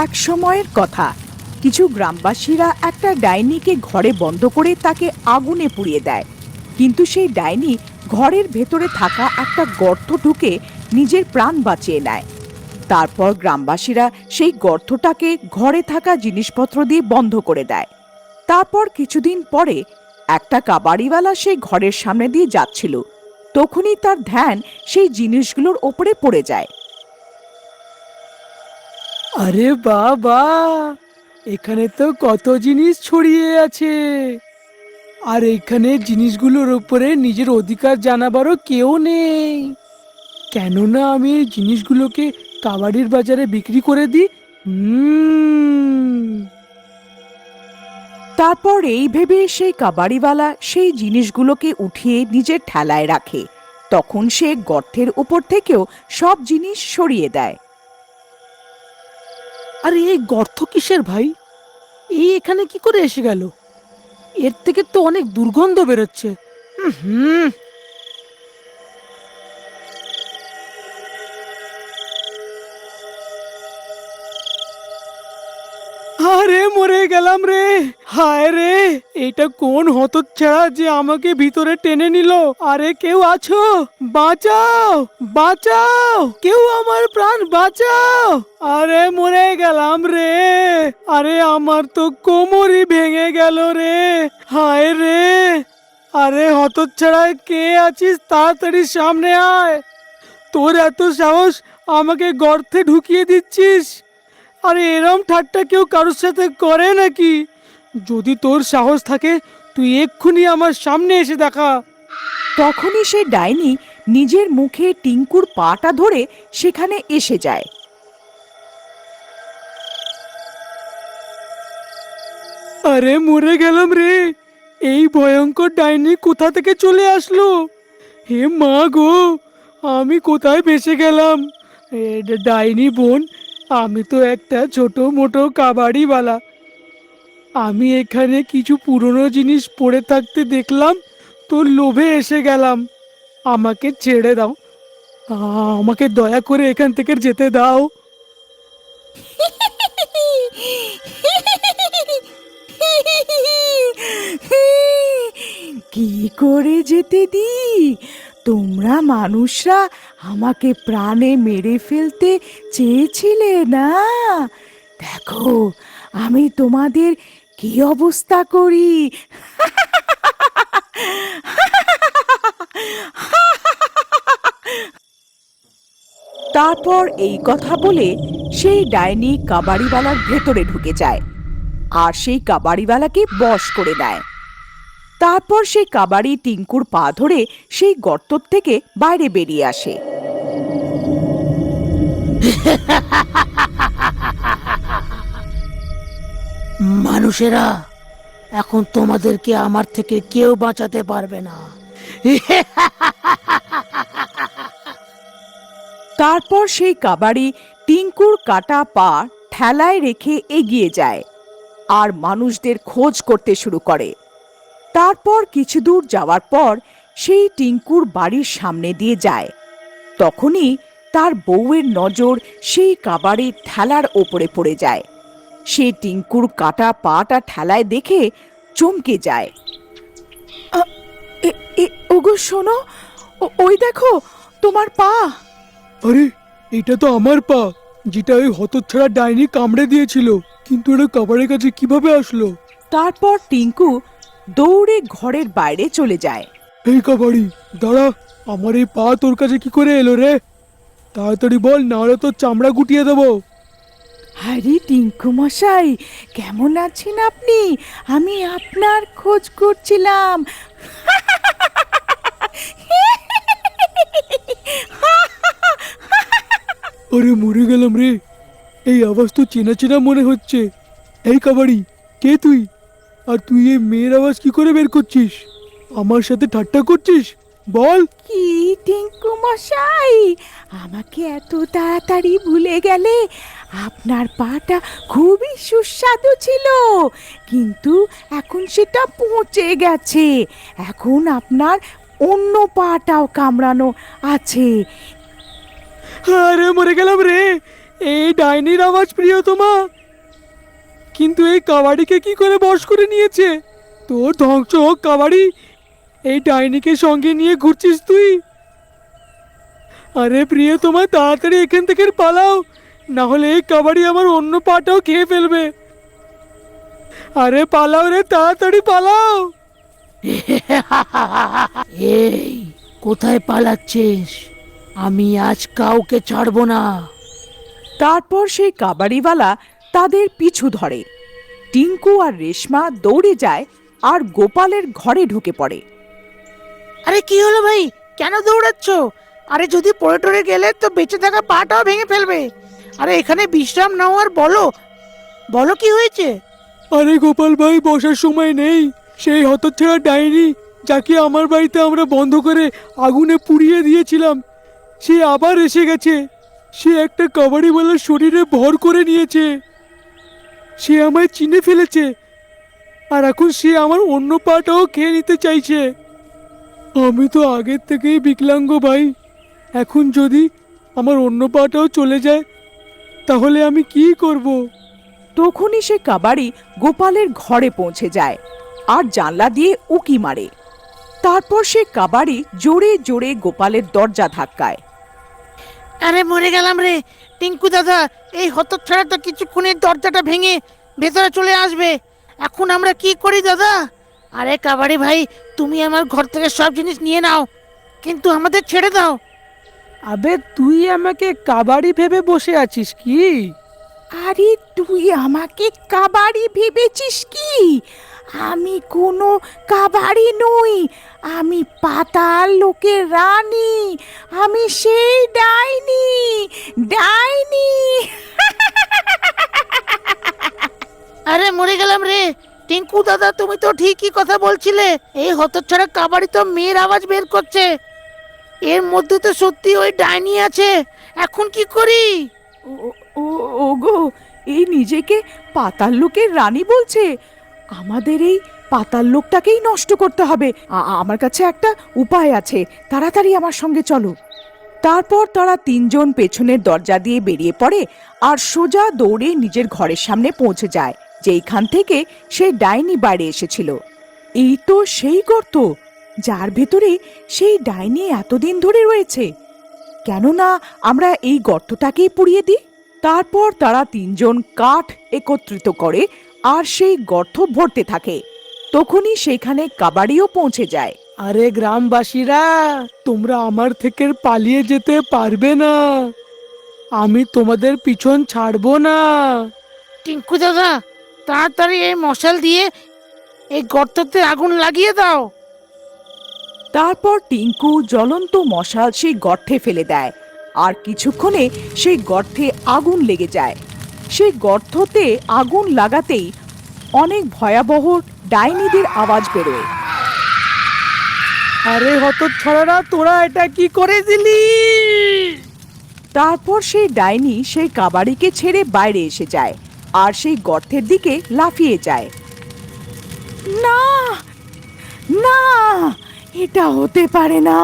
এক সময়ের কথা, কিছু গ্রামবাসীরা একটা ডাইনিকে ঘরে বন্ধ করে তাকে আগুনে পুড়িয়ে দেয়। কিন্তু সেই ডাইনি ঘরের ভেতরে থাকা একটা গর্ত ঢুকে নিজের প্রাণ বাঁচিয়ে নেয়। তারপর গ্রামবাসীরা সেই গর্তটাকে ঘরে থাকা জিনিসপত্র দিয়ে বন্ধ করে দেয়। তারপর কিছুদিন পরে একটা কাবাড়িওয়ালা সেই ঘরের সামনে দিয়ে যাচ্ছিল। তখনই তার ধ্যান সেই জিনিসগুলোর ওপরে পড়ে যায়। আরে বাবা, এখানে তো কত জিনিস ছড়িয়ে আছে। আর এখানে জিনিসগুলোর উপরে নিজের অধিকার জানাবারও কেউ নেই। কেননা আমি এই জিনিসগুলোকে কাবাডির বাজারে বিক্রি করে দিই। হুম। তারপর এই ভেবে সেই কাবাড়িওয়ালা সেই জিনিসগুলোকে উঠিয়ে নিজের ঠেলায় রাখে। তখন সে গর্তের উপর থেকেও সব জিনিস সরিয়ে দেয়। আরে এই গর্ত কিসের ভাই? এই এখানে কি করে এসে গেল? এর থেকে তো অনেক দুর্গন্ধ বেরোচ্ছে। হুম। আরে মরে গেলাম রে! হায় রে! এটা কোন হতচ্ছাড়া যে আমাকে ভিতরে টেনে নিল? আরে কেউ আছো? বাঁচাও! বাঁচাও! কেউ আমার প্রাণ বাঁচাও! আরে মরে গেলাম রে! আরে আমার তো কোমরই ভেঙে গেল রে! হায় রে! আরে হতচ্ছাড়া কে আছিস? তাড়াতাড়ি সামনে আয়! তোর এত সাহস আমাকে গর্তে ঢুকিয়ে দিচ্ছিস? আরে এরম ঠাট্টা কেউ কারোর সাথে করে নাকি? যদি তোর সাহস থাকে তুই এক্ষুনি আমার সামনে এসে দেখা। তখনই সে ডাইনি নিজের মুখে টিঙ্কুর পাটা ধরে সেখানে এসে যায়। আরে মরে গেলাম রে! এই ভয়ঙ্কর ডাইনি কোথা থেকে চলে আসলো? হে মা গো, আমি কোথায় বেঁচে গেলাম? ডাইনি বোন, আমি তো একটা ছোট মোটো কাবাড়িওয়ালা। আমি এখানে কিছু পুরনো জিনিস পড়ে থাকতে দেখলাম, তোর লোভে এসে গেলাম। আমাকে ছেড়ে দাও। আমাকে দয়া করে এখান থেকে যেতে দাও। কি করে যেতে দি? তোমরা মানুষরা আমাকে প্রাণে মেরে ফেলতে চেয়েছিলে না? দেখো আমি তোমাদের কি অবস্থা করি। তারপর এই কথা বলে সেই ডাইনি কাবাড়িওয়ালার ভেতরে ঢুকে যায় আর সেই কাবাড়িওয়ালাকে বশ করে দেয়। তারপর সেই কাবাড়ি টিঙ্কুর পা ধরে সেই গর্ত থেকে বাইরে বেরিয়ে আসে। মানুষেরা, এখন তোমাদেরকে আমার থেকে কেউ বাঁচাতে পারবে না। তারপর সেই কাবাড়ি টিঙ্কুর কাটা পা ঠেলায় রেখে এগিয়ে যায় আর মানুষদের খোঁজ করতে শুরু করে। তারপর কিছু দূর যাওয়ার পর সেই টিঙ্কুর বাড়ির সামনে দিয়ে যায়। তখনই তার বউয়ের নজর সেই কাবাড়ির ঠেলার ওপরে পড়ে যায়। সে টিঙ্কুর কাটা পাটা ঠেলায় দেখে চমকে যায়। ওগো শোনো, ওই দেখো তোমার পা। আরে এটা তো আমার পা, যেটা ওই হতচ্ছাড়া ডাইনি কামড়ে দিয়েছিল। কিন্তু এটা কাবারের কাছে কিভাবে আসলো? তারপর টিঙ্কু দৌড়ে ঘরের বাইরে চলে যায়। এই কাবাড়ি, দাঁড়া! আমার এই পা তোর কাছে কি করে এলো রে? তাড়াতাড়ি বল, না হলে তোর চামড়া গুটিয়ে দেবো। আরে টিঙ্কু মশাই, কেমন আছেন আপনি? আমি আপনার খোঁজ করছিলাম। আরে মরে গেলাম রে! এই আওয়াজ তো চেনা চেনা মনে হচ্ছে। এই কাবাড়ি, কে তুই? আর তুই এই মেয়ের আওয়াজ কি করে বের করছিস? আমার সাথে ঠাট্টা করছিস? বল। কি টিঙ্কু মশাই, আমাকে এত তাড়াতাড়ি ভুলে গেলে? আপনার পাটা খুবই সুস্বাদু ছিল, কিন্তু এখন সেটা পচে গেছে। এখন আপনার অন্য পাটাও কামড়ানো আছে। আরে মরে গেলাম রে! এই ডাইনির আওয়াজ প্রিয়তমা। কিন্তু এই কাবাডিকে কি করে বশ করে নিয়েছে? তোর ধ্বংস হোক কাবাডি, এই ডাইনিকে সঙ্গে নিয়ে ঘুরছিস তুই। আরে প্রিয়তমা, তাড়াতাড়ি এখান থেকে পালাও, না হলে এই কাবাডি আমার অন্য পাটাও খেয়ে ফেলবে। আরে পালাও রে, তাড়াতাড়ি পালাও। এই, কোথায় পালাচ্ছিস? আমি আজ কাউকে ছাড়বো না। তারপর সেই কাবাডিওয়ালা তাদের পিছু ধরে। টিঙ্কু আর রেশমা দৌড়ে যায় আর গোপালের ঘরে ঢুকে পড়ে। আরে কি হলো ভাই, কেন দৌড়াচ্ছ? আরে যদি পড়ে টরে গেলে তো বেঁচে থাকা পাটাও ভেঙে ফেলবে। আরে এখানে বিশ্রাম নাও আর বলো বলো কি হয়েছে? আরে গোপাল ভাই, বসার সময় নেই। সেই হতচ্ছাড়া ডাইনি যাকে আমার বাড়িতে আমরা বন্ধ করে আগুনে পুড়িয়ে দিয়েছিলাম, সে আবার এসে গেছে। সে একটা কাবাডিওয়ালার শরীরে ভর করে নিয়েছে। সে আমায় চিনে ফেলেছে আর এখন সে আমার অন্য পাটাও খেয়ে নিতে চাইছে। আমি তো আগের থেকেই বিকলাঙ্গ ভাই, এখন যদি আমার অন্য পাটাও চলে যায় তাহলে আমি কি করব? তখনই সে কাবাডি গোপালের ঘরে পৌঁছে যায় আর জানলা দিয়ে উকি মারে। তারপর সে কাবাডি জোরে জোরে গোপালের দরজা ধাক্কায়। আরে মরে গেলাম রে টিঙ্কু দাদা, এই হতচ্ছাড়াটা কিছুক্ষণের দরজাটা ভেঙে ভেতরে চলে আসবে। এখন আমরা কি করি দাদা? আরে কাবাডি ভাই, তুমি আমার ঘর থেকে সব জিনিস নিয়ে নাও, কিন্তু আমাদের ছেড়ে দাও। আবে তুই আমাকে কাবাডি ভেবে বসে আছিস কি? আরে তুই আমাকে কাবাডি ভেবেছিস কি? আমি কোনো কাবাডি নই, আমি পাতাল লোকের রানী। আমি সেই ডাইনি ডাইনি। আরে মরে গেলাম রে টিঙ্কু দাদা, তুমি তো ঠিকই কথা বলছিলে। এই হতচ্ছাড়া কাবাডি তো মেয়ের আওয়াজ বের করছে। এর মধ্যে তো সত্যি ওই ডাইনি আছে। এখন কি করি? ওগো, এই নিজেকে পাতাল লোকের রানী বলছে। আমাদের এই পাতাল লোকটাকেই নষ্ট করতে হবে। আমার কাছে একটা উপায় আছে, তাড়াতাড়ি আমার সঙ্গে চলো। তারপর তারা তিনজন পেছনের দরজা দিয়ে বেরিয়ে পড়ে আর সোজা দৌড়ে নিজের ঘরের সামনে পৌঁছে যায়, যেইখান থেকে সেই ডাইনি বাইরে এসেছিল। এই তো সেই গর্ত যার ভেতরে সেই ডাইনি এতদিন ধরে রয়েছে। কেননা আমরা এই গর্তটাকেই পুড়িয়ে দিই। তারপর তারা তিনজন কাঠ একত্রিত করে আর সেই গর্ত ভরতে থাকে। তখনই সেখানে কাবাডিও পৌঁছে যায়। আরে গ্রামবাসীরা, তোমরা আমার থেকে পালিয়ে যেতে পারবে না। আমি তোমাদের পিছন ছাড়বো না। টিঙ্কু দাদা, তাড়াতাড়ি এই মশাল দিয়ে এই গর্ততে আগুন লাগিয়ে দাও। তারপর টিঙ্কু জ্বলন্ত মশাল সেই গর্তে ফেলে দেয় আর কিছুক্ষণে সেই গর্তে আগুন লেগে যায়। সেই গর্ততে আগুন লাগাতেই অনেক ভয়াবহ ডাইনিদের আওয়াজ বেরোয়। আরে হতচ্ছাড়ারা, তোরা এটা কি করে দিলি? তারপর সেই ডাইনি সেই কাবাডিকে ছেড়ে বাইরে এসে যায় আর সেই গর্তের দিকে লাফিয়ে যায়। না না, এটা হতে পারে না।